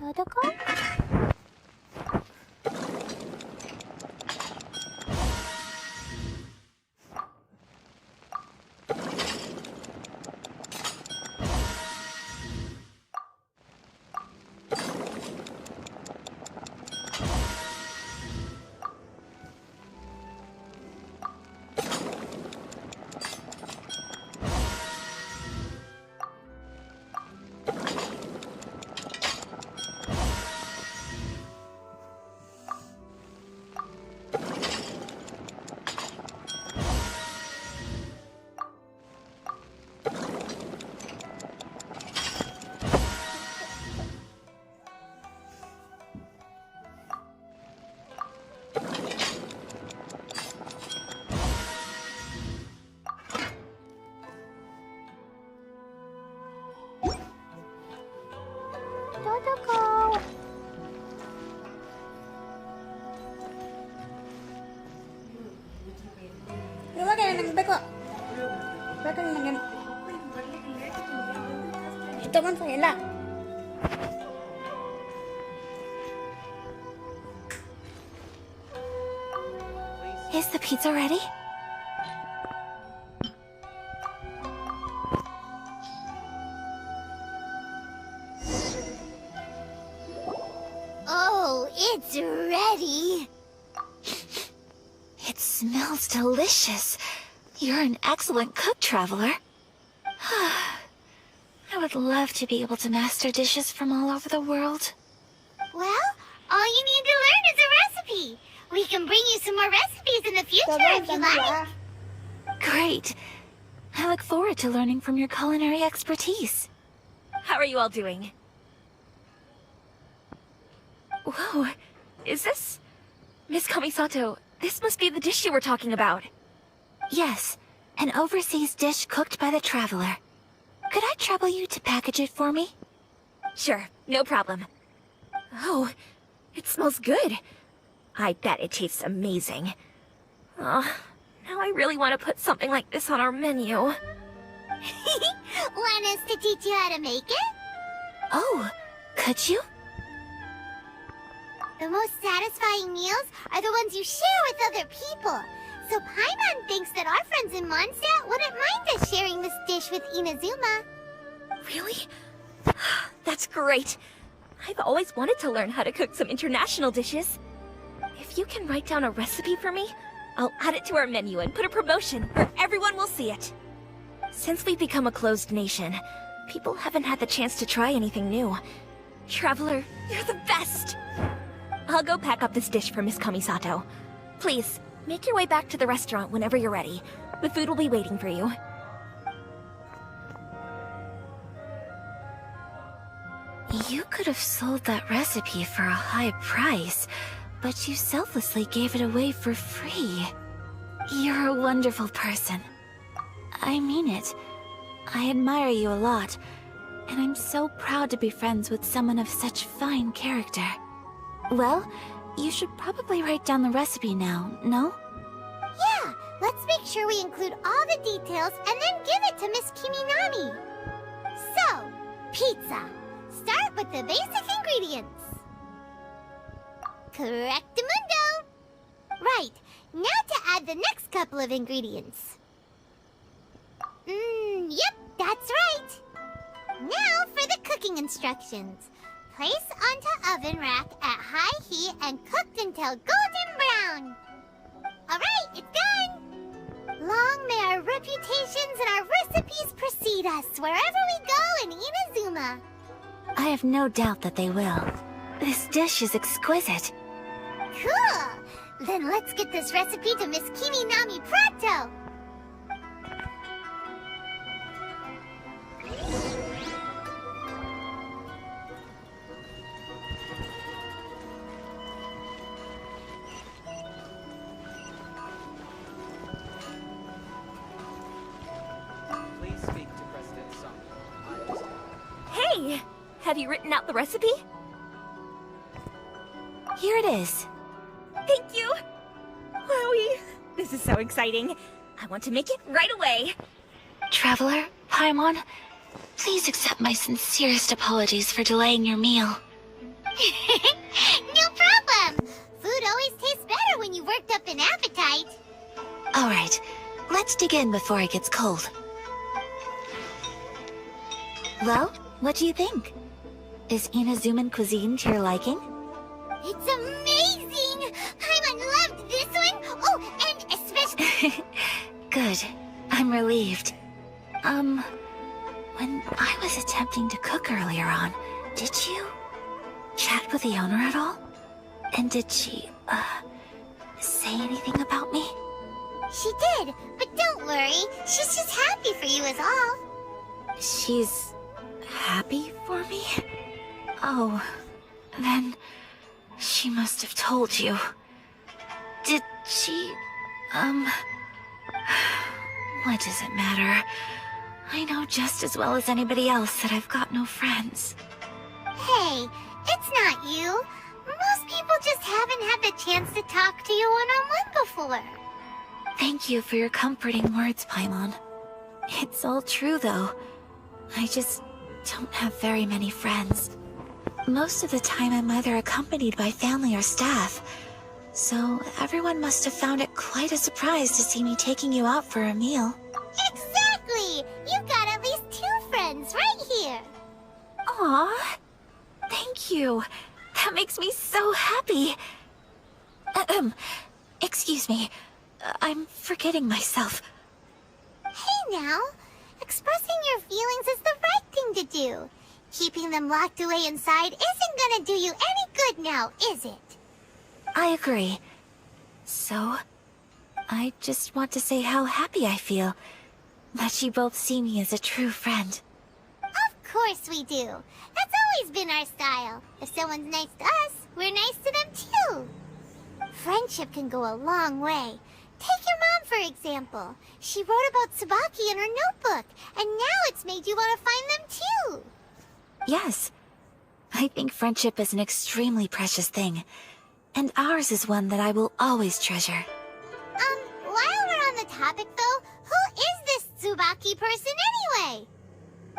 Dodoko? Dodoko! Luwag ka na nagbeko. Baka na nagam. Ito man sa ila. Is the pizza ready? Oh, it's ready. It smells delicious. You're an excellent cook, Traveler. I would love to be able to master dishes from all over the world. Well, all you need to learn is a recipe. We can bring you some more recipes in the future if you like. Great. I look forward to learning from your culinary expertise. How are you all doing? Whoa, is this... Miss Kamisato, this must be the dish you were talking about. Yes, an overseas dish cooked by the Traveler. Could I trouble you to package it for me? Sure, no problem. Oh, it smells good. I bet it tastes amazing. Oh, now I really want to put something like this on our menu. Want us to teach you how to make it? Oh, could you? The most satisfying meals are the ones you share with other people. So Paimon thinks that our friends in Mondstadt wouldn't mind us sharing this dish with Inazuma. Really? That's great. I've always wanted to learn how to cook some international dishes. If you can write down a recipe for me, I'll add it to our menu and put a promotion where everyone will see it. Since we've become a closed nation, people haven't had the chance to try anything new. Traveler, you're the best! I'll go pack up this dish for Miss Kamisato. Please, make your way back to the restaurant whenever you're ready. The food will be waiting for you. You could have sold that recipe for a high price, but you selflessly gave it away for free. You're a wonderful person. I mean it. I admire you a lot, and I'm so proud to be friends with someone of such fine character. Well, you should probably write down the recipe now, no? Yeah, let's make sure we include all the details and then give it to Miss Kiminami. So, pizza. Start with the basic ingredients. Correctamundo. Right, now to add the next couple of ingredients. Yep, that's right. Now for the cooking instructions. Place onto oven rack at high heat and cooked until golden brown. Alright, it's done! Long may our reputations and our recipes precede us wherever we go in Inazuma. I have no doubt that they will. This dish is exquisite. Cool! Then let's get this recipe to Miss Kiminami pronto! Please speak to President Sung. Hey! Have you written out the recipe? Here it is. Thank you! Wowie! This is so exciting. I want to make it right away. Traveler, Paimon, please accept my sincerest apologies for delaying your meal. No problem! Food always tastes better when you worked up an appetite. Alright, let's dig in before it gets cold. Well, what do you think? Is Inazuman cuisine to your liking? It's amazing! Paimon loved this one! Oh, and especially... Good. I'm relieved. When I was attempting to cook earlier on, did you chat with the owner at all? And did she, say anything about me? She did, but don't worry. She's just happy for you is all. She's happy for me? Oh, then she must have told you. Did she, what does it matter? I know just as well as anybody else that I've got no friends. Hey, it's not you. Most people just haven't had the chance to talk to you one-on-one before. Thank you for your comforting words, Paimon. It's all true, though. I just don't have very many friends. Most of the time I'm either accompanied by family or staff, so everyone must have found it quite a surprise to see me taking you out for a meal. Exactly! You've got at least 2 friends right here. Aw, thank you. That makes me so happy. Excuse me. I'm forgetting myself. Hey now, expressing your feelings is the right thing to do. Keeping them locked away inside isn't gonna do you any good now, is it? I agree. So, I just want to say how happy I feel that you both see me as a true friend. Of course we do. That's always been our style. If someone's nice to us, we're nice to them too. Friendship can go a long way. Take your mom, for example. She wrote about Tsubaki in her notebook, and now it's made you want to find them too. Yes. I think friendship is an extremely precious thing, and ours is one that I will always treasure. While we're on the topic though, who is this Tsubaki person anyway?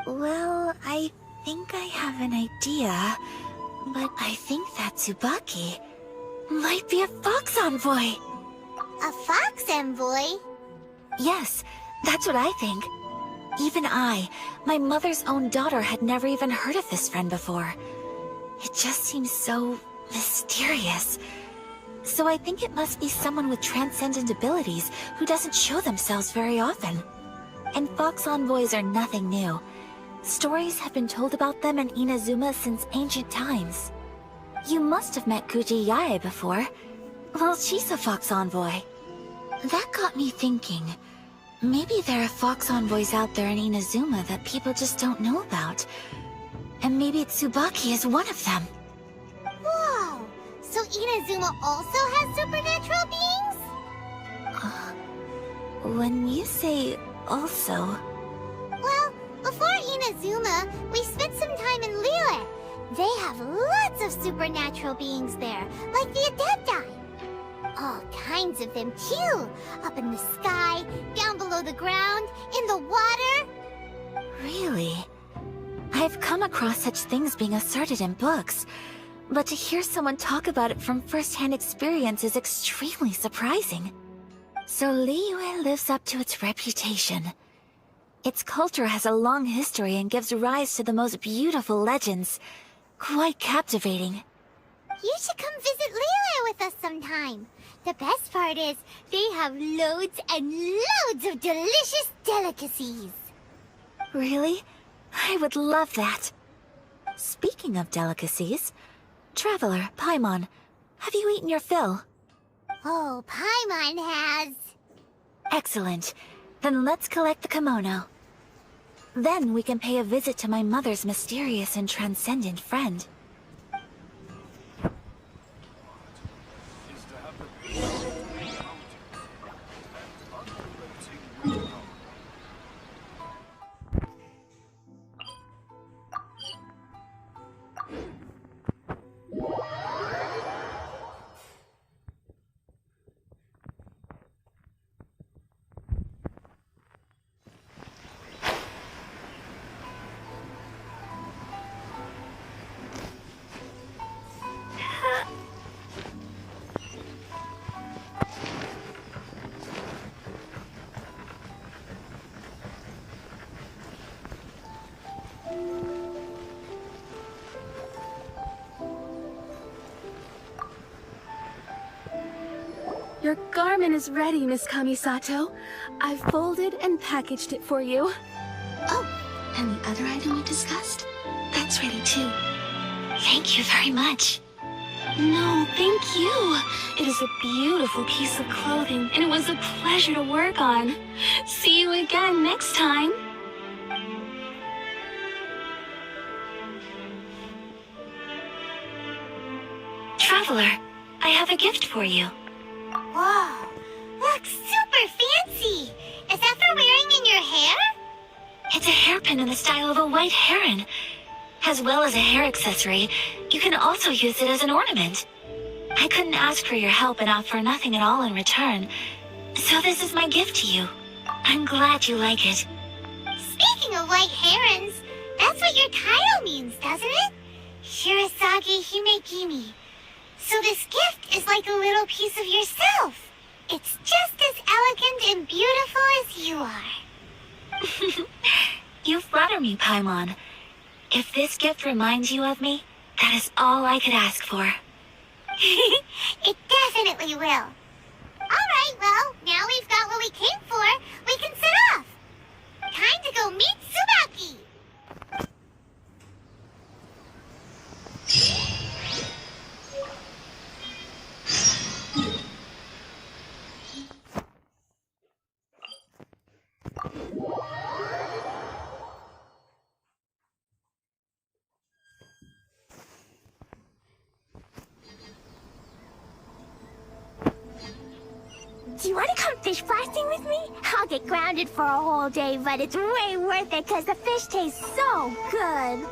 Well, I think I have an idea, but I think that Tsubaki might be a fox envoy. A fox envoy? Yes, that's what I think. Even I, my mother's own daughter, had never even heard of this friend before. It just seems so mysterious. So I think it must be someone with transcendent abilities who doesn't show themselves very often. And fox envoys are nothing new. Stories have been told about them in Inazuma since ancient times. You must have met Kuji Yae before. Well, she's a fox envoy. That got me thinking. Maybe there are fox envoys out there in Inazuma that people just don't know about. And maybe Tsubaki is one of them. Whoa! So Inazuma also has supernatural beings? When you say also... Well, before Inazuma, we spent some time in Liyue. They have lots of supernatural beings there, like the Adepti. All kinds of them too. Up in the sky, down below the ground, in the water. Really? I've come across such things being asserted in books, but to hear someone talk about it from first-hand experience is extremely surprising. So Liyue lives up to its reputation. Its culture has a long history and gives rise to the most beautiful legends. Quite captivating. You should come visit Liyue with us sometime. The best part is, they have loads and loads of delicious delicacies. Really? I would love that. Speaking of delicacies, Traveler, Paimon, have you eaten your fill? Oh, Paimon has. Excellent. Then let's collect the kimono. Then we can pay a visit to my mother's mysterious and transcendent friend. Your garment is ready, Miss Kamisato. I've folded and packaged it for you. Oh, and the other item we discussed? That's ready too. Thank you very much. No, thank you. It is a beautiful piece of clothing, and it was a pleasure to work on. See you again next time. Traveler, I have a gift for you. Whoa, looks super fancy. Is that for wearing in your hair? It's a hairpin in the style of a white heron. As well as a hair accessory, you can also use it as an ornament. I couldn't ask for your help and offer nothing at all in return, so this is my gift to you. I'm glad you like it. Speaking of white herons, that's what your title means, doesn't it? Shirasage Himekimi. So this gift is like a little piece of yourself. It's just as elegant and beautiful as you are. You flatter me, Paimon. If this gift reminds you of me, that is all I could ask for. It definitely will. Alright, well, now we've got what we came for, we can set off. Time to go meet Tsubaki. Do you want to come fish blasting with me? I'll get grounded for a whole day, but it's way worth it because the fish taste so good.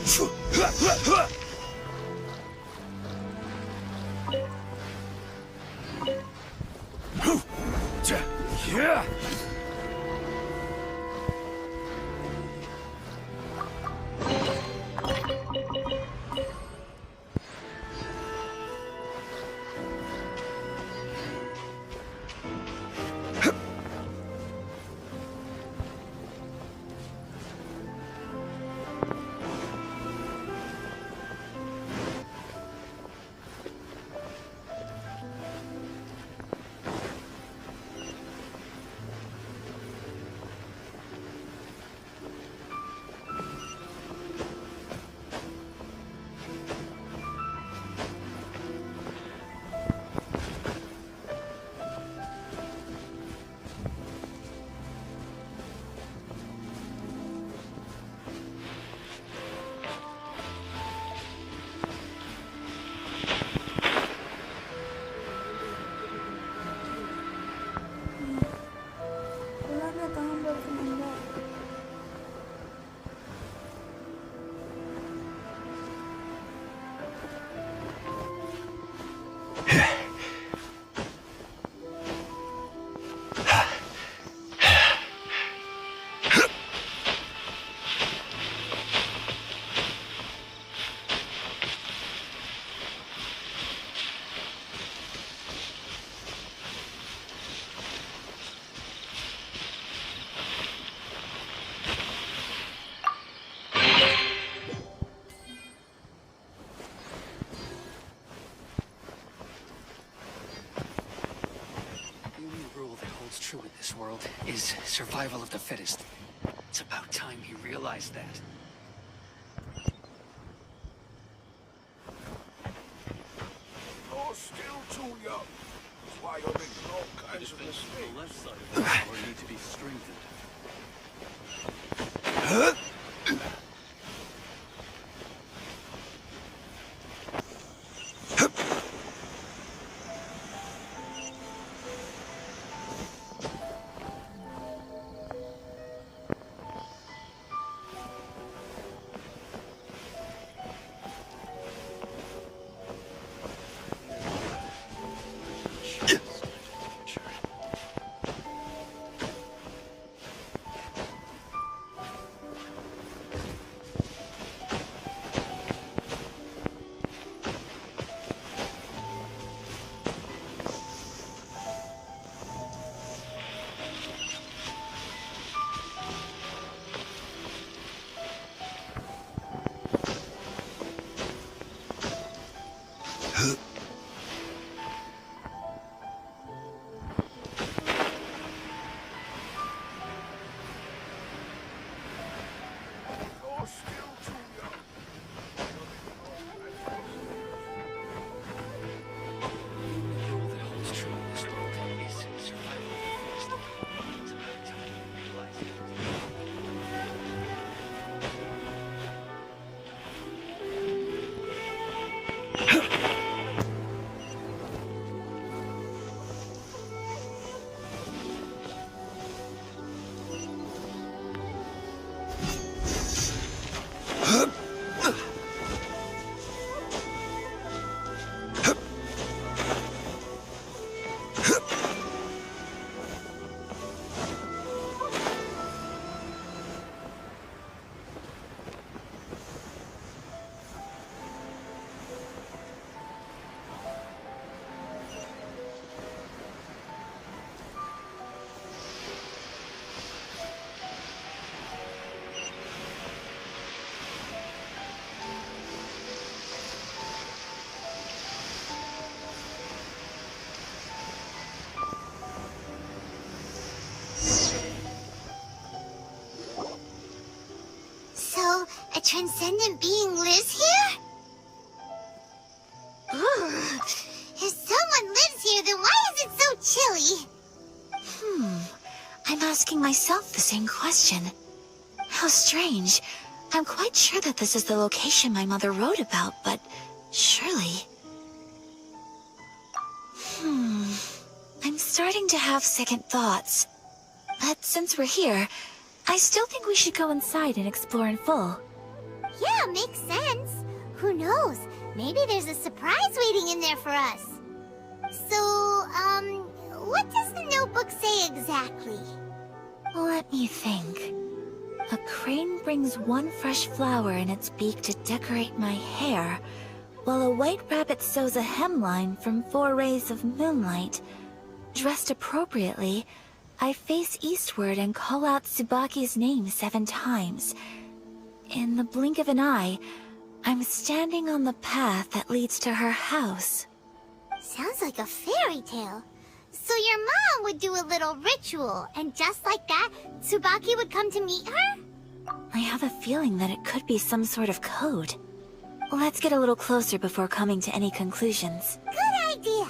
Yeah. True in this world is survival of the fittest. It's about time he realized that. You're still too young. That's why you're making all kinds of mistakes. The left side of the floor need to be strengthened. A transcendent being lives here? Ugh. If someone lives here, then why is it so chilly? I'm asking myself the same question. How strange. I'm quite sure that this is the location my mother wrote about, but surely... I'm starting to have second thoughts. But since we're here, I still think we should go inside and explore in full. Yeah, makes sense. Who knows? Maybe there's a surprise waiting in there for us. So, what does the notebook say exactly? Let me think. A crane brings one fresh flower in its beak to decorate my hair, while a white rabbit sews a hemline from 4 rays of moonlight. Dressed appropriately, I face eastward and call out Tsubaki's name 7 times. In the blink of an eye, I'm standing on the path that leads to her house. Sounds like a fairy tale. So your mom would do a little ritual, and just like that, Tsubaki would come to meet her? I have a feeling that it could be some sort of code. Let's get a little closer before coming to any conclusions. Good idea.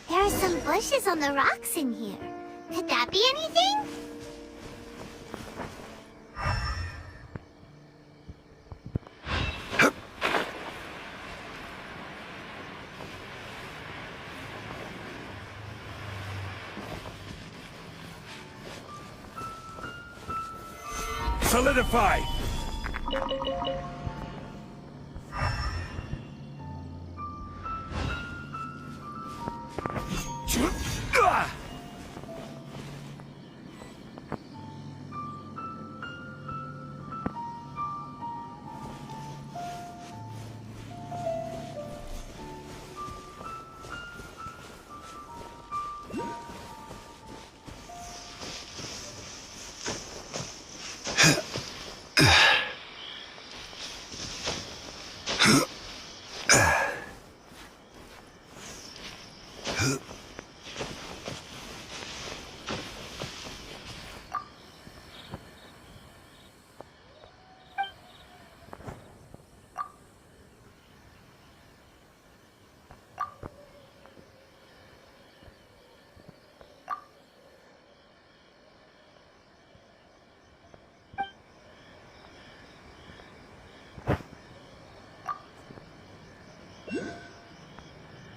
There are some bushes on the rocks in here. Could that be anything? Solidify!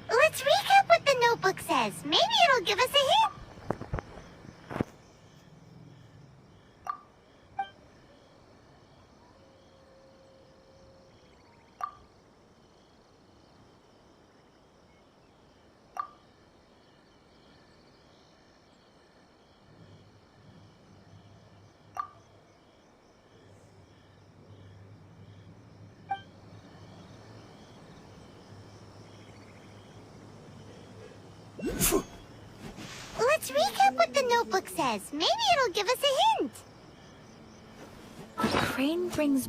Let's recap what the notebook says. Maybe it'll give us a hint. Let's recap what the notebook says. Maybe it'll give us a hint. A crane brings...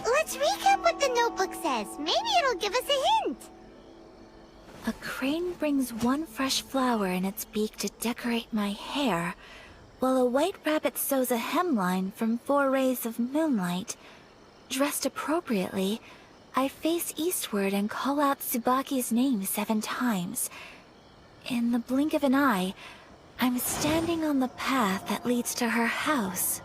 Let's recap what the notebook says. Maybe it'll give us a hint. A crane brings one fresh flower in its beak to decorate my hair, while a white rabbit sews a hemline from 4 rays of moonlight. Dressed appropriately, I face eastward and call out Tsubaki's name 7 times. In the blink of an eye, I'm standing on the path that leads to her house.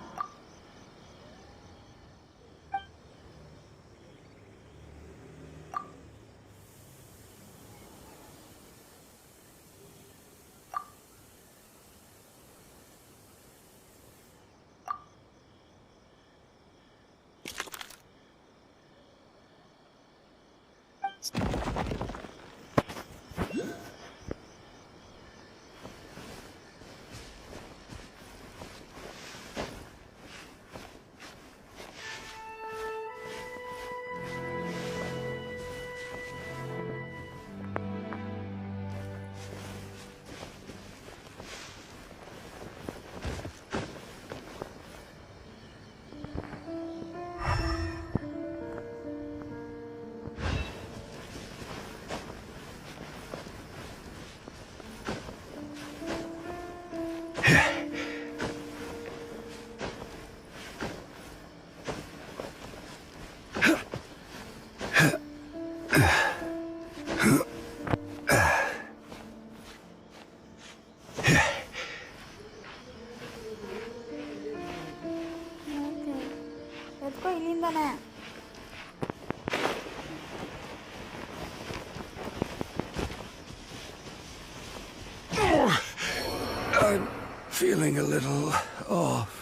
ಎತ್ಕೋ ಇಲ್ಲಿಂದಾನೆ. I'm feeling a little off.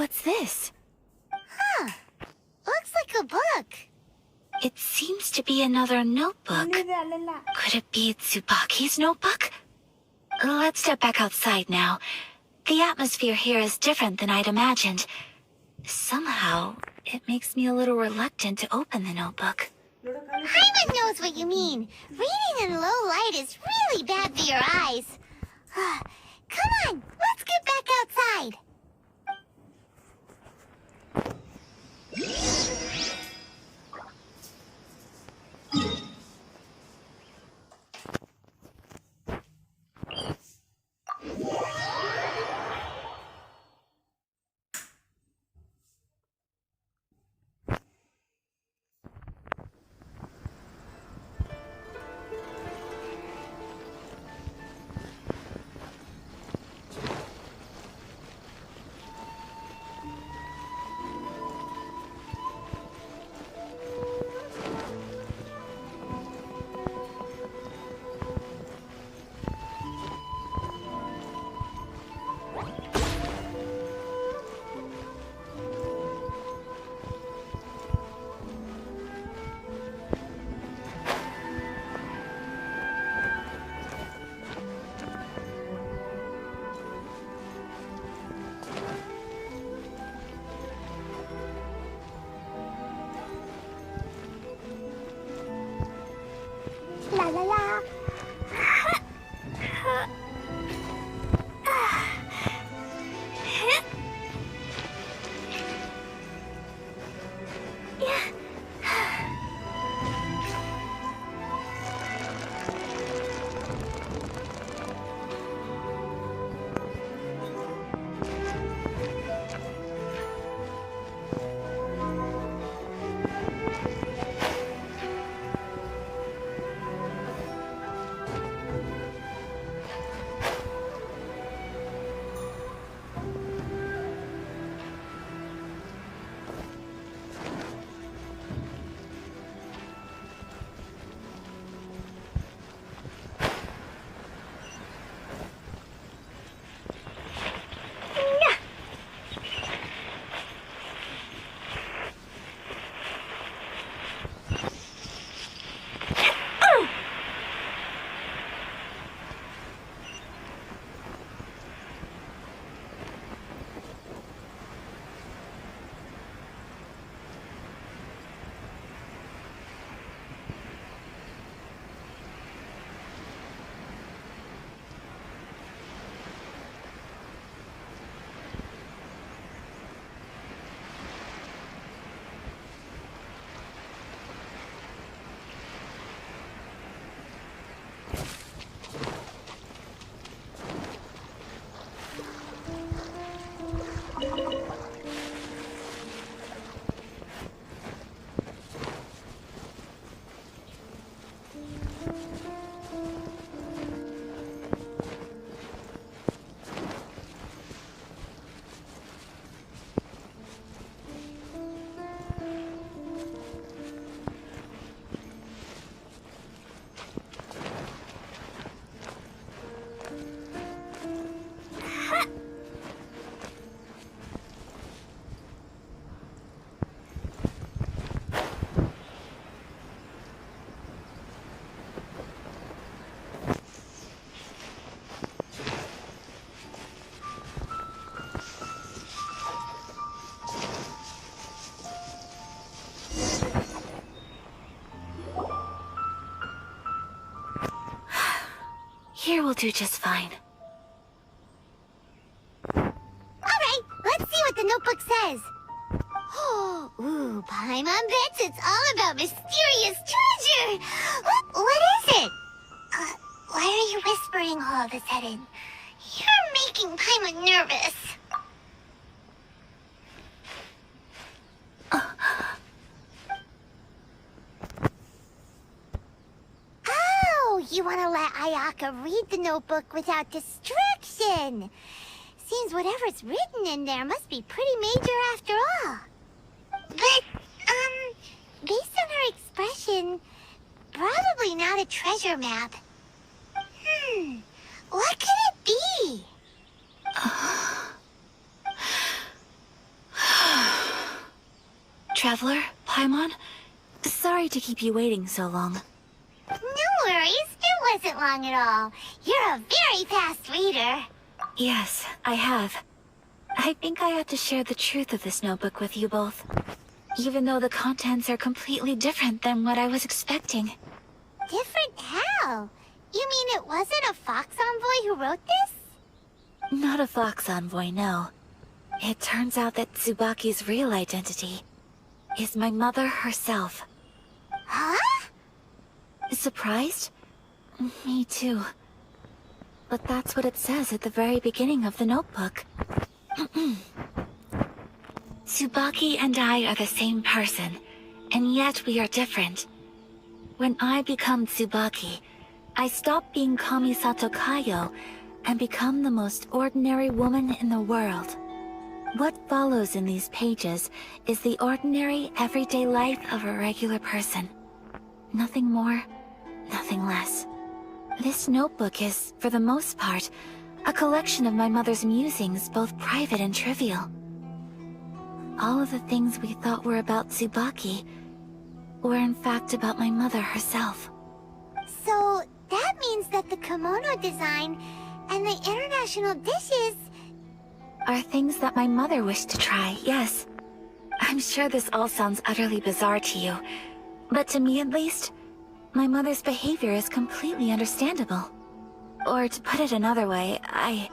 What's this? Huh. Looks like a book. It seems to be another notebook. Could it be Tsubaki's notebook? Let's step back outside now. The atmosphere here is different than I'd imagined. Somehow, it makes me a little reluctant to open the notebook. Hyman knows what you mean. Reading in low light is really bad for your eyes. Come on, let's get back outside. La la la. Here will do just fine. Alright, let's see what the notebook says. Ooh, Paimon bets it's all about mysterious treasure. What is it? Why are you whispering all of a sudden? You're making Paimon nervous. Oh, you want to let Ayaka read the notebook without distraction. Seems whatever's written in there must be pretty major after all. But, based on her expression, probably not a treasure map. What could it be? Traveler, Paimon, sorry to keep you waiting so long. No worries, it wasn't long at all. You're a very fast reader. Yes, I have. I think I have to share the truth of this notebook with you both. Even though the contents are completely different than what I was expecting. Different how? You mean it wasn't a Fox Envoy who wrote this? Not a Fox Envoy, no. It turns out that Tsubaki's real identity is my mother herself. Huh? Surprised? Me too. But that's what it says at the very beginning of the notebook. Tsubaki and I are the same person, and yet we are different. When I become Tsubaki, I stop being Kamisato Kayo and become the most ordinary woman in the world. What follows in these pages is the ordinary, everyday life of a regular person. Nothing more, nothing less. This notebook is, for the most part, a collection of my mother's musings, both private and trivial. All of the things we thought were about Tsubaki were in fact about my mother herself. So, that means that the kimono design and the international dishes... Are things that my mother wished to try, yes. I'm sure this all sounds utterly bizarre to you, but to me at least, my mother's behavior is completely understandable. Or to put it another way, I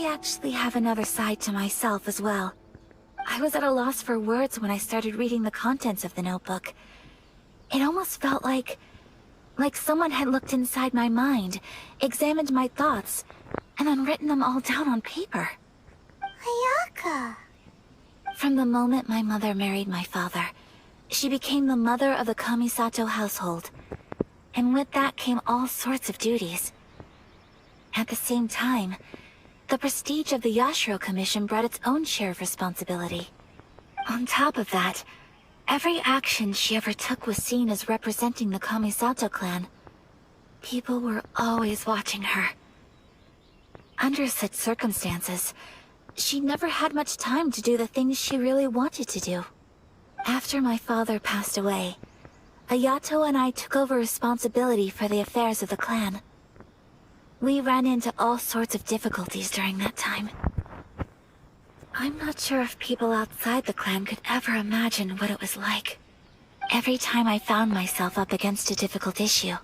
actually have another side to myself as well. I was at a loss for words when I started reading the contents of the notebook. It almost felt like someone had looked inside my mind, examined my thoughts, and then written them all down on paper. Ayaka. From the moment my mother married my father, she became the mother of the Kamisato household, and with that came all sorts of duties. At the same time, the prestige of the Yashiro Commission brought its own share of responsibility. On top of that, every action she ever took was seen as representing the Kamisato clan. People were always watching her. Under such circumstances, she never had much time to do the things she really wanted to do. After my father passed away, Ayato and I took over responsibility for the affairs of the clan. We ran into all sorts of difficulties during that time. I'm not sure if people outside the clan could ever imagine what it was like. Every time I found myself up against a difficult issue,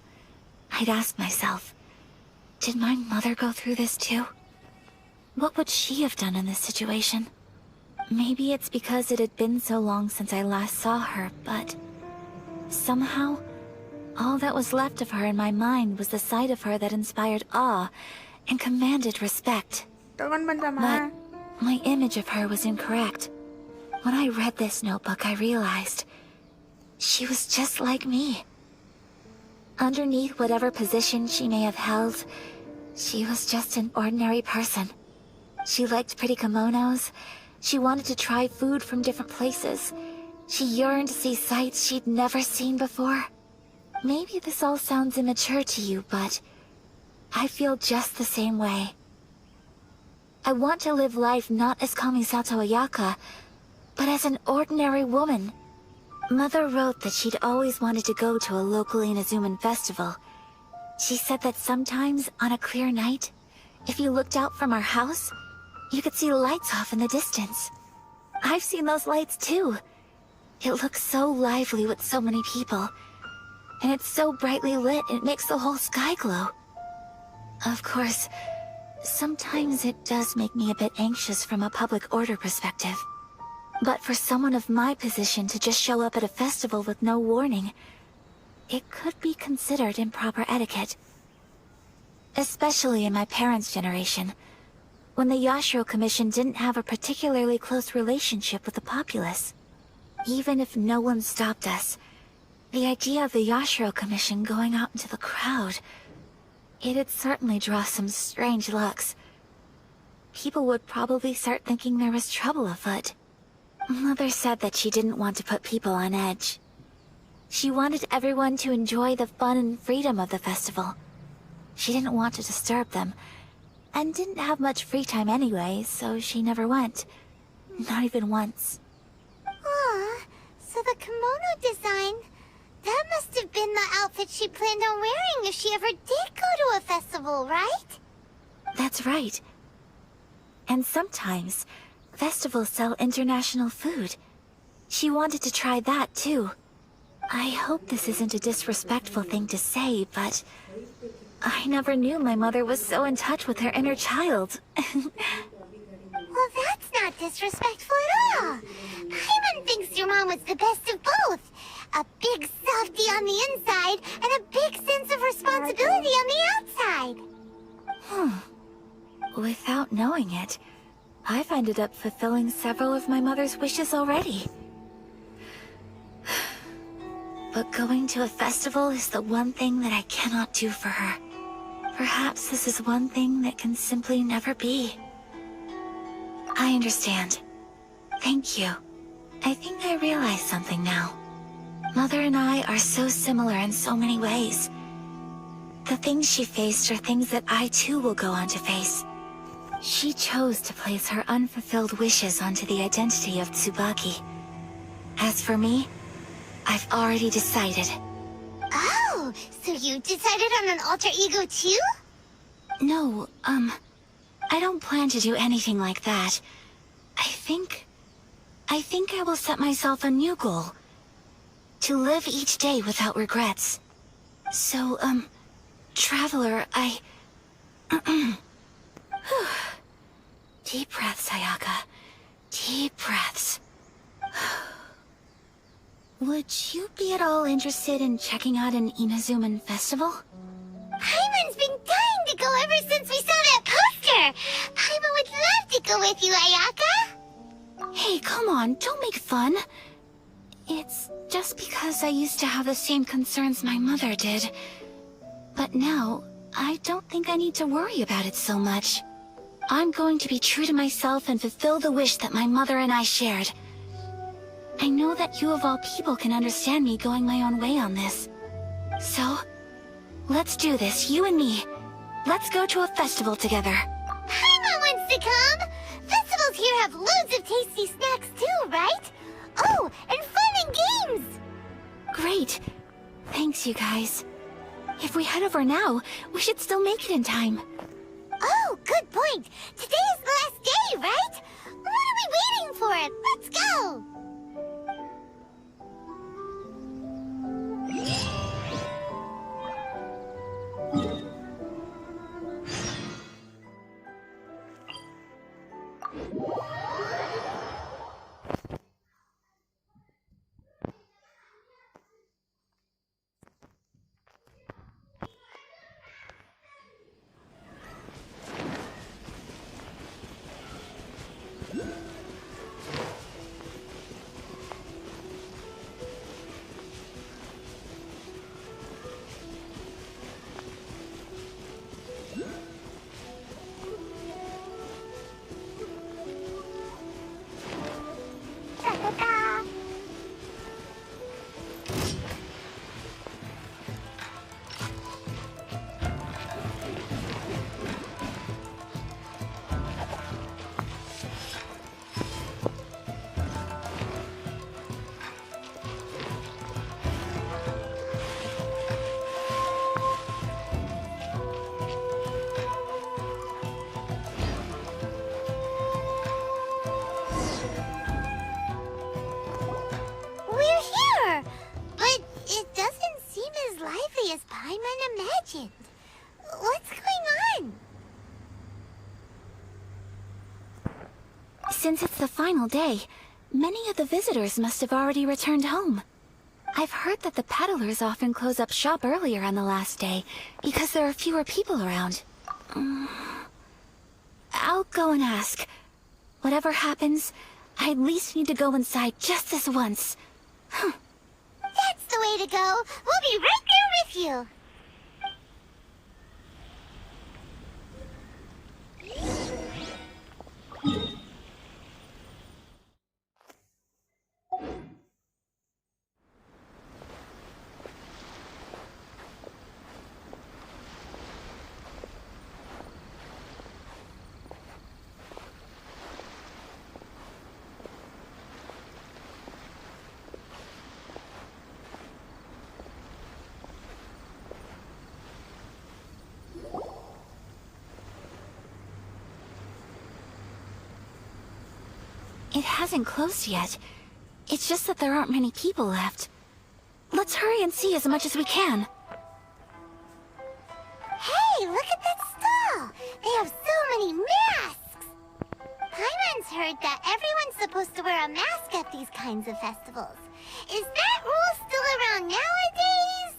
I'd ask myself, did my mother go through this too? What would she have done in this situation? Maybe it's because it had been so long since I last saw her, but somehow, all that was left of her in my mind was the sight of her that inspired awe and commanded respect. Kawan banda But ma. my image of her was incorrect. When I read this notebook, I realized she was just like me. Underneath whatever position she may have held, she was just an ordinary person. She liked pretty kimonos. She wanted to try food from different places. She yearned to see sights she'd never seen before. Maybe this all sounds immature to you, but I feel just the same way. I want to live life not as Kamisato Ayaka, but as an ordinary woman. Mother wrote that she'd always wanted to go to a local Inazuman festival. She said that sometimes, on a clear night, if you looked out from our house, you could see lights off in the distance. I've seen those lights too. It looks so lively with so many people. And it's so brightly lit, it makes the whole sky glow. Of course, sometimes it does make me a bit anxious from a public order perspective. But for someone of my position to just show up at a festival with no warning, it could be considered improper etiquette. Especially in my parents' generation, when the Yashiro Commission didn't have a particularly close relationship with the populace. Even if no one stopped us, the idea of the Yashiro Commission going out into the crowd, it'd certainly draw some strange looks. People would probably start thinking there was trouble afoot. Mother said that she didn't want to put people on edge. She wanted everyone to enjoy the fun and freedom of the festival. She didn't want to disturb them, and didn't have much free time anyway, so she never went. Not even once. Aw, so the kimono design... That must have been the outfit she planned on wearing if she ever did go to a festival, right? That's right. And sometimes, festivals sell international food. She wanted to try that too. I hope this isn't a disrespectful thing to say, but I never knew my mother was so in touch with her inner child. Well, that's not disrespectful at all. Paimon thinks your mom was the best of both. A big softie on the inside, and a big sense of responsibility on the outside. Without knowing it, I've ended up fulfilling several of my mother's wishes already. But going to a festival is the one thing that I cannot do for her. Perhaps this is one thing that can simply never be. I understand. Thank you. I think I realize something now. Mother and I are so similar in so many ways. The things she faced are things that I too will go on to face. She chose to place her unfulfilled wishes onto the identity of Tsubaki. As for me, I've already decided. Oh, so you decided on an alter ego too? No, I don't plan to do anything like that. I think I will set myself a new goal. To live each day without regrets. So, Traveler, Deep breaths, Ayaka. Deep breaths. Would you be at all interested in checking out an Inazuman festival? Paimon's been dying to go ever since we saw that poster! Paimon would love to go with you, Ayaka! Hey, come on, don't make fun. It's just because I used to have the same concerns my mother did. But now, I don't think I need to worry about it so much. I'm going to be true to myself and fulfill the wish that my mother and I shared. I know that you of all people can understand me going my own way on this. So, let's do this, you and me. Let's go to a festival together. Paimon wants to come! Festivals here have loads of tasty snacks too, right? Oh, and fun and games! Great. Thanks, you guys. If we head over now, we should still make it in time. Oh, good point! Today is the last day, right? What are we waiting for? Let's go! As Paimon imagined. What's going on? Since it's the final day, many of the visitors must have already returned home. I've heard that the peddlers often close up shop earlier on the last day, because there are fewer people around. I'll go and ask. Whatever happens, I at least need to go inside just this once. That's the way to go. We'll be right there with you. It hasn't closed yet. It's just that there aren't many people left. let's hurry and see as much as we can. Hey, look at that stall! They have so many masks! Paimon's heard that everyone's supposed to wear a mask at these kinds of festivals. Is that rule still around nowadays,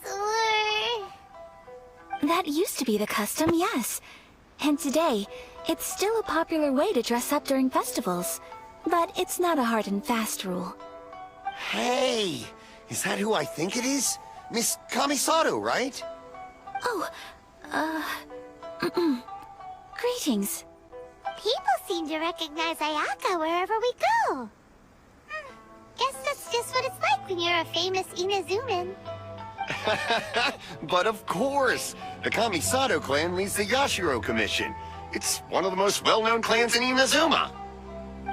or...? That used to be the custom, yes. And today, it's still a popular way to dress up during festivals. But it's not a hard and fast rule. Hey! Is that who I think it is? Miss Kamisato, right? Oh, greetings. People seem to recognize Ayaka wherever we go. Guess that's just what it's like when you're a famous Inazuman. But of course! The Kamisato clan leads the Yashiro Commission. It's one of the most well-known clans in Inazuma.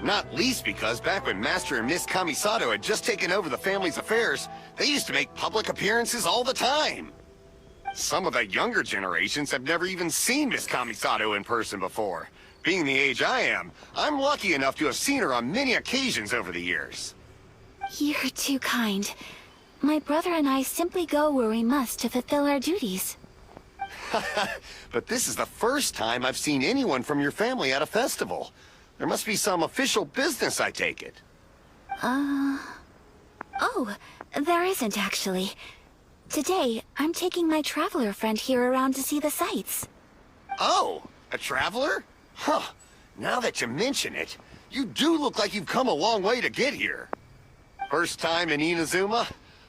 Not least because back when Master and Miss Kamisato had just taken over the family's affairs, they used to make public appearances all the time. Some of the younger generations have never even seen Miss Kamisato in person before. Being the age I am, I'm lucky enough to have seen her on many occasions over the years. You're too kind. My brother and I simply go where we must to fulfill our duties. But this is the first time I've seen anyone from your family at a festival. There must be some official business, I take it. Oh, there isn't actually. Today, I'm taking my traveler friend here around to see the sights. Oh, a traveler? Huh. Now that you mention it, you do look like you've come a long way to get here. First time in Inazuma?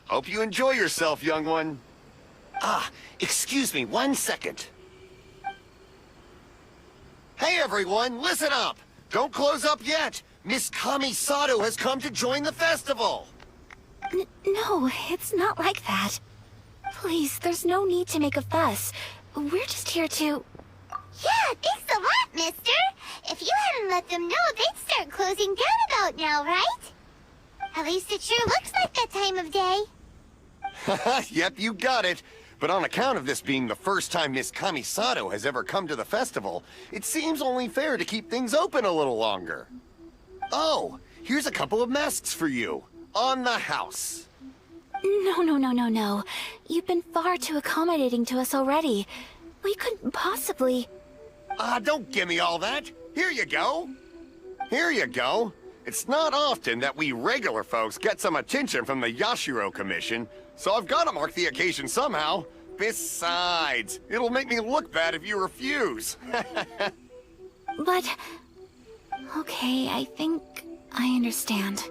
Hope you enjoy yourself, young one. Ah, excuse me 1 second. Hey everyone, listen up! Don't close up yet! Miss Kamisato has come to join the festival! No, it's not like that. Please, there's no need to make a fuss. We're just here to... Yeah, thanks a lot, mister. If you hadn't let them know, they'd start closing down about now, right? At least it sure looks like that time of day. Yep, you got it. But on account of this being the first time Miss Kamisato has ever come to the festival, it seems only fair to keep things open a little longer. Oh, here's a couple of masks for you. On the house. No. You've been far too accommodating to us already. We couldn't possibly... Don't give me all that. Here you go. Here you go. It's not often that we regular folks get some attention from the Yashiro Commission, so I've got to mark the occasion somehow. Besides, it'll make me look bad if you refuse. But... Okay, I think I understand.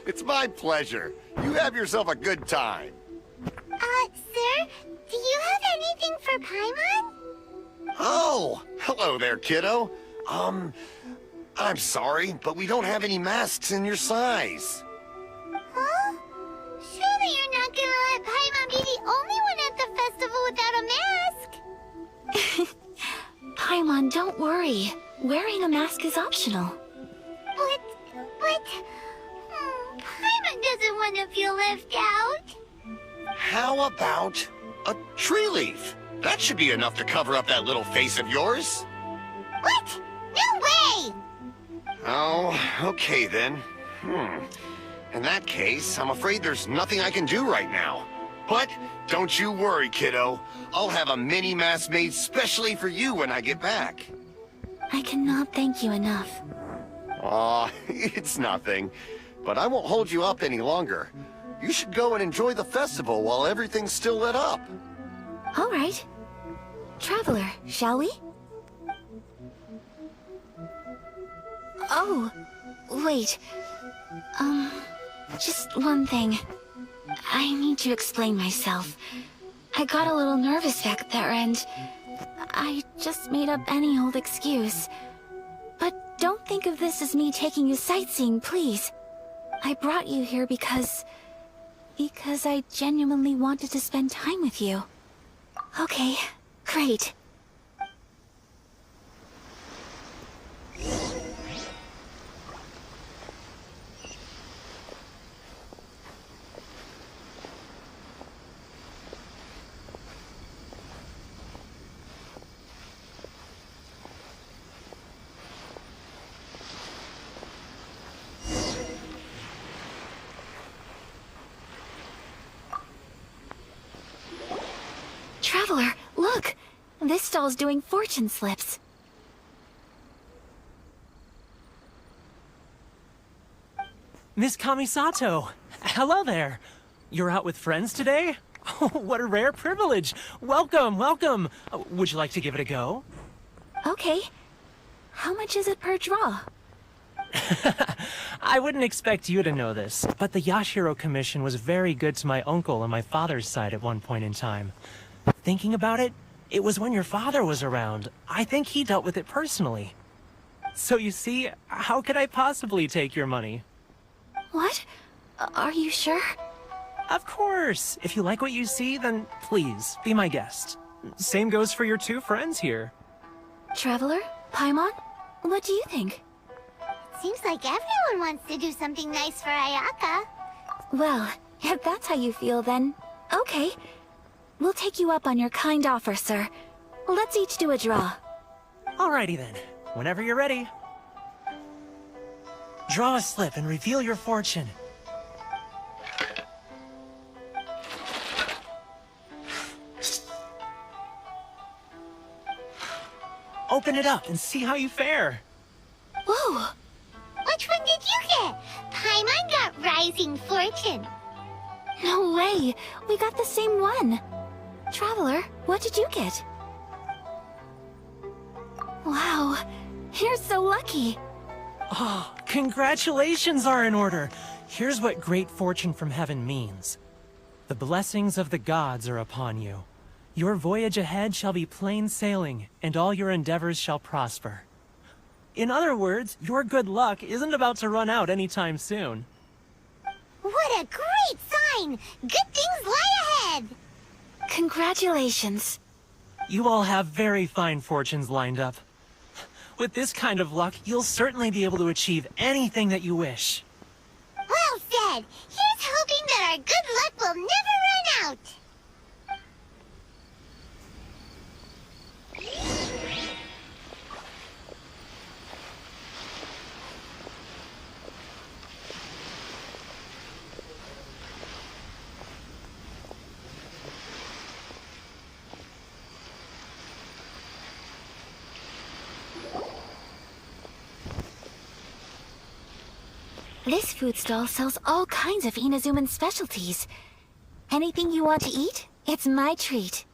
It's my pleasure. You have yourself a good time. Sir, do you have anything for Paimon? Oh, hello there, kiddo. I'm sorry, but we don't have any masks in your size. Huh? Surely you're not gonna let Paimon be the only one at the festival without a mask? Paimon, don't worry. Wearing a mask is optional. But... Paimon doesn't want to feel left out. How about a tree leaf? That should be enough to cover up that little face of yours. What? No way! Oh, okay then. In that case, I'm afraid there's nothing I can do right now. But don't you worry, kiddo. I'll have a mini mask made specially for you when I get back. I cannot thank you enough. Aw, it's nothing. But I won't hold you up any longer. You should go and enjoy the festival while everything's still lit up. All right. Traveler, shall we? Oh, wait. Just one thing. I need to explain myself. I got a little nervous back there and... I just made up any old excuse. But don't think of this as me taking you sightseeing, please. I brought you here because I genuinely wanted to spend time with you. Okay, great. This stall's doing fortune slips. Miss Kamisato, hello there. You're out with friends today? Oh, what a rare privilege. Welcome, welcome. Would you like to give it a go? Okay. How much is it per draw? I wouldn't expect you to know this, but the Yashiro Commission was very good to my uncle on my father's side at one point in time. Thinking about it, it was when your father was around. I think he dealt with it personally. So you see, how could I possibly take your money? What? Are you sure? Of course. If you like what you see, then please, be my guest. Same goes for your two friends here. Traveler? Paimon? What do you think? Seems like everyone wants to do something nice for Ayaka. Well, if that's how you feel, then okay. We'll take you up on your kind offer, sir. Let's each do a draw. Alrighty then. Whenever you're ready. Draw a slip and reveal your fortune. Open it up and see how you fare. Whoa! Which one did you get? Paimon got Rising Fortune. No way! We got the same one! Traveler, what did you get? Wow, you're so lucky! Oh, congratulations are in order. Here's what great fortune from heaven means. The blessings of the gods are upon you. Your voyage ahead shall be plain sailing, and all your endeavors shall prosper. In other words, your good luck isn't about to run out anytime soon. What a great sign! Good things lie ahead! Congratulations. You all have very fine fortunes lined up. With this kind of luck, you'll certainly be able to achieve anything that you wish. Well said! Here's hoping that our good luck will never run out! This food stall sells all kinds of Inazuman specialties. Anything you want to eat, it's my treat.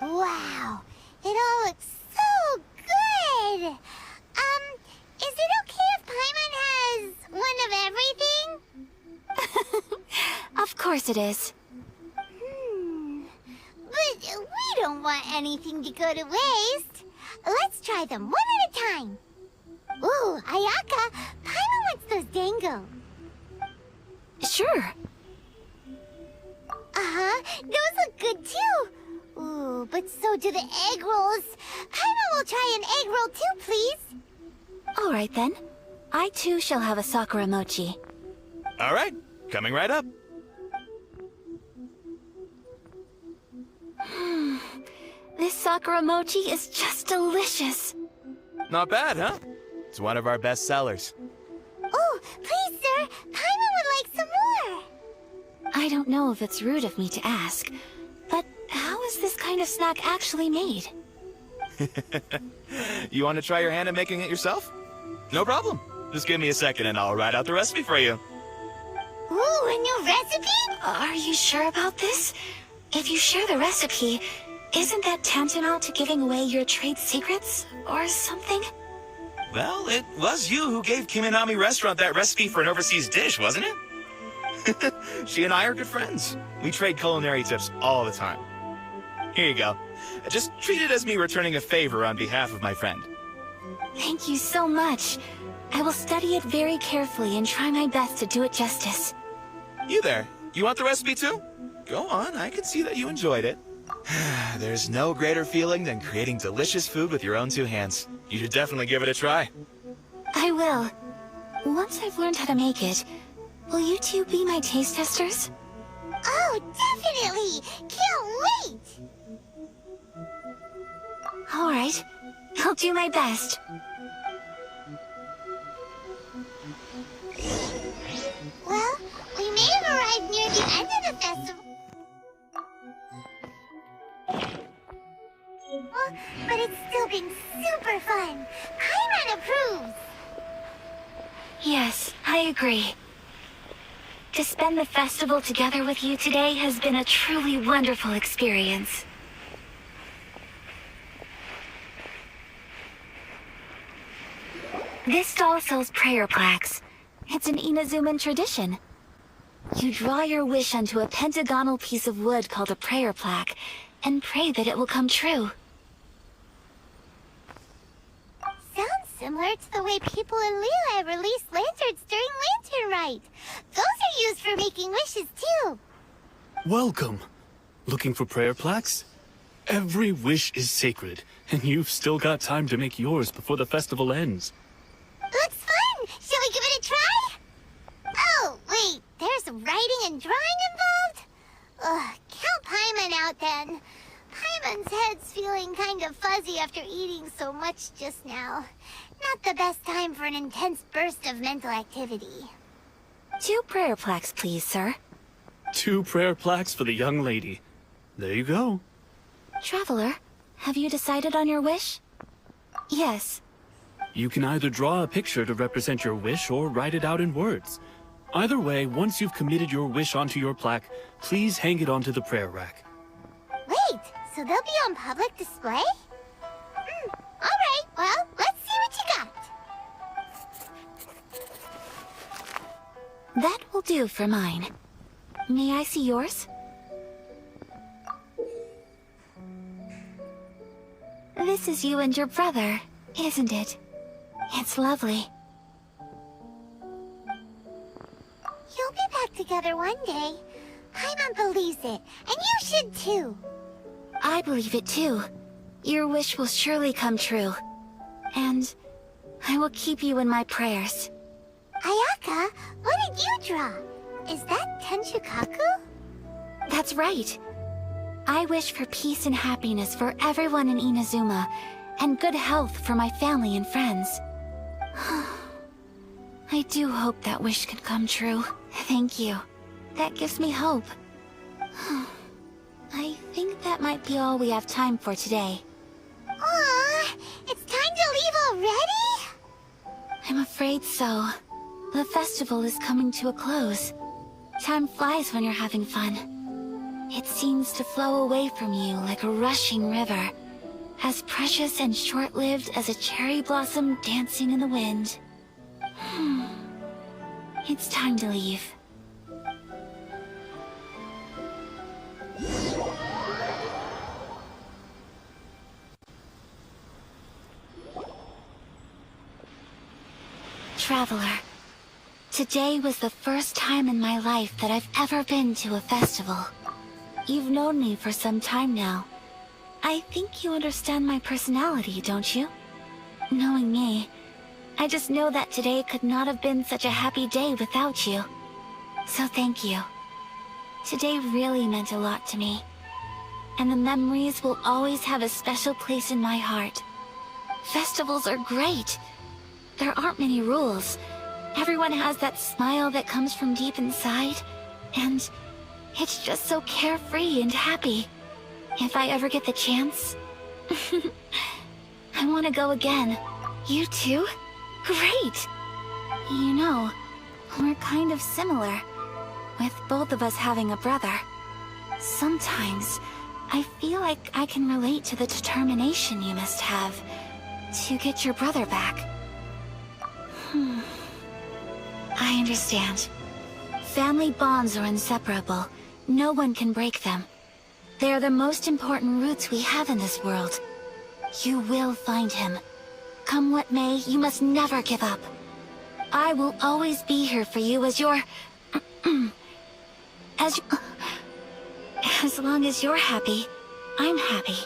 Wow, it all looks so good! Is it okay if Paimon has one of everything? Of course it is. But we don't want anything to go to waste. Let's try them one at a time. Ooh, Ayaka, Paimon wants those dango. Sure. Uh-huh, those look good too. Ooh, but so do the egg rolls. Paimon will try an egg roll too, please. All right then. I too shall have a sakura mochi. All right, coming right up. This sakura mochi is just delicious. Not bad, huh? It's one of our best sellers. Oh, please, sir. Paimon would like some more. I don't know if it's rude of me to ask, but how is this kind of snack actually made? You want to try your hand at making it yourself? No problem. Just give me a second and I'll write out the recipe for you. Ooh, a new recipe? Are you sure about this? If you share the recipe, isn't that tantamount to giving away your trade secrets or something? Well, it was you who gave Kiminami Restaurant that recipe for an overseas dish, wasn't it? She and I are good friends. We trade culinary tips all the time. Here you go. Just treat it as me returning a favor on behalf of my friend. Thank you so much. I will study it very carefully and try my best to do it justice. You there. You want the recipe too? Go on, I can see that you enjoyed it. There's no greater feeling than creating delicious food with your own two hands. You should definitely give it a try. I will. Once I've learned how to make it, will you two be my taste testers? Oh, definitely! Can't wait! All right. I'll do my best. Well, we may have arrived near the end of the festival. But it's still been super fun. Paimon approves. Yes, I agree. To spend the festival together with you today has been a truly wonderful experience. This stall sells prayer plaques. It's an Inazuman tradition. You draw your wish onto a pentagonal piece of wood called a prayer plaque, and pray that it will come true. Sounds similar to the way people in Liyue release lanterns during Lantern Rite. Those are used for making wishes too. Welcome. Looking for prayer plaques? Every wish is sacred, and you've still got time to make yours before the festival ends. Looks fun! Shall we give it a try? Oh, wait, there's writing and drawing involved? Ugh, count Paimon out then. Paimon's head's feeling kind of fuzzy after eating so much just now. Not the best time for an intense burst of mental activity. 2 prayer plaques, please, sir. 2 prayer plaques for the young lady. There you go. Traveler, have you decided on your wish? Yes. You can either draw a picture to represent your wish or write it out in words. Either way, once you've committed your wish onto your plaque, please hang it onto the prayer rack. Wait, so they'll be on public display? Alright, well, let's see what you got. That will do for mine. May I see yours? This is you and your brother, isn't it? It's lovely. You'll be back together one day. Paimon believes it, and you should too. I believe it too. Your wish will surely come true. And I will keep you in my prayers. Ayaka, what did you draw? Is that Tenshukaku? That's right. I wish for peace and happiness for everyone in Inazuma, and good health for my family and friends. I do hope that wish can come true. Thank you. That gives me hope. I think that might be all we have time for today. Aw, it's time to leave already? I'm afraid so. The festival is coming to a close. Time flies when you're having fun. It seems to flow away from you like a rushing river, as precious and short-lived as a cherry blossom dancing in the wind. It's time to leave. Traveler, today was the first time in my life that I've ever been to a festival. You've known me for some time now. I think you understand my personality, don't you? Knowing me, I just know that today could not have been such a happy day without you. So thank you. Today really meant a lot to me. And the memories will always have a special place in my heart. Festivals are great. There aren't many rules. Everyone has that smile that comes from deep inside. And it's just so carefree and happy. If I ever get the chance, I want to go again. You too? Great! You know, we're kind of similar, with both of us having a brother. Sometimes, I feel like I can relate to the determination you must have to get your brother back. I understand. Family bonds are inseparable. No one can break them. They are the most important roots we have in this world. You will find him. Come what may, you must never give up. I will always be here for you as your... As long as you're happy, I'm happy.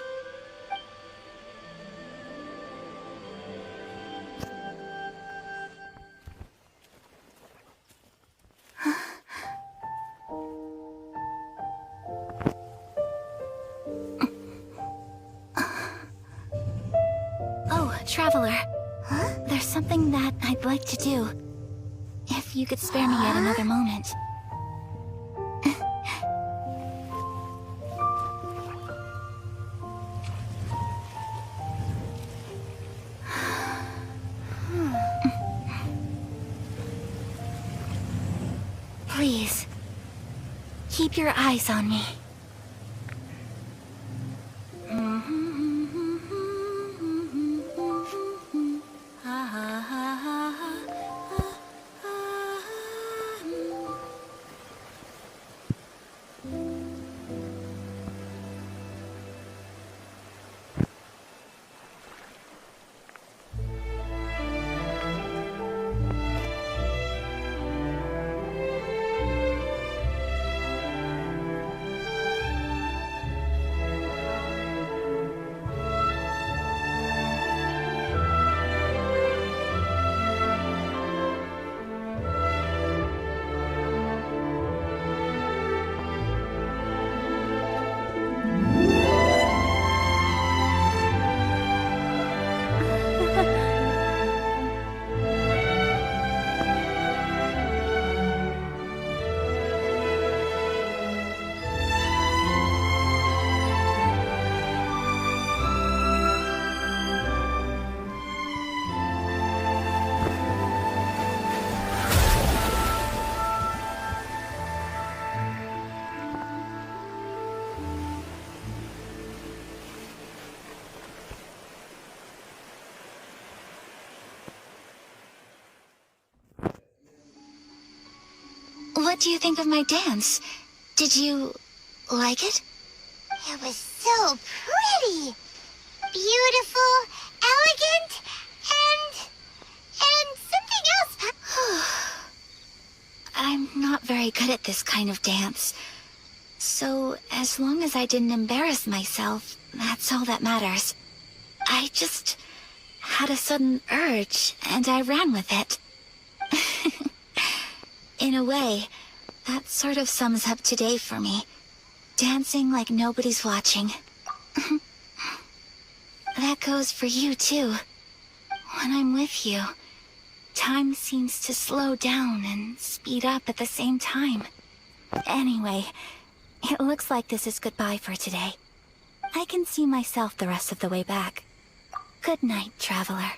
Traveler, there's something that I'd like to do. If you could spare me yet another moment. Please, keep your eyes on me. What do you think of my dance? Did you like it? It was so pretty. Beautiful, elegant, and something else. I'm not very good at this kind of dance. So, as long as I didn't embarrass myself, that's all that matters. I just had a sudden urge, and I ran with it. In a way, that sort of sums up today for me. Dancing like nobody's watching. That goes for you, too. When I'm with you, time seems to slow down and speed up at the same time. Anyway, it looks like this is goodbye for today. I can see myself the rest of the way back. Good night, traveler.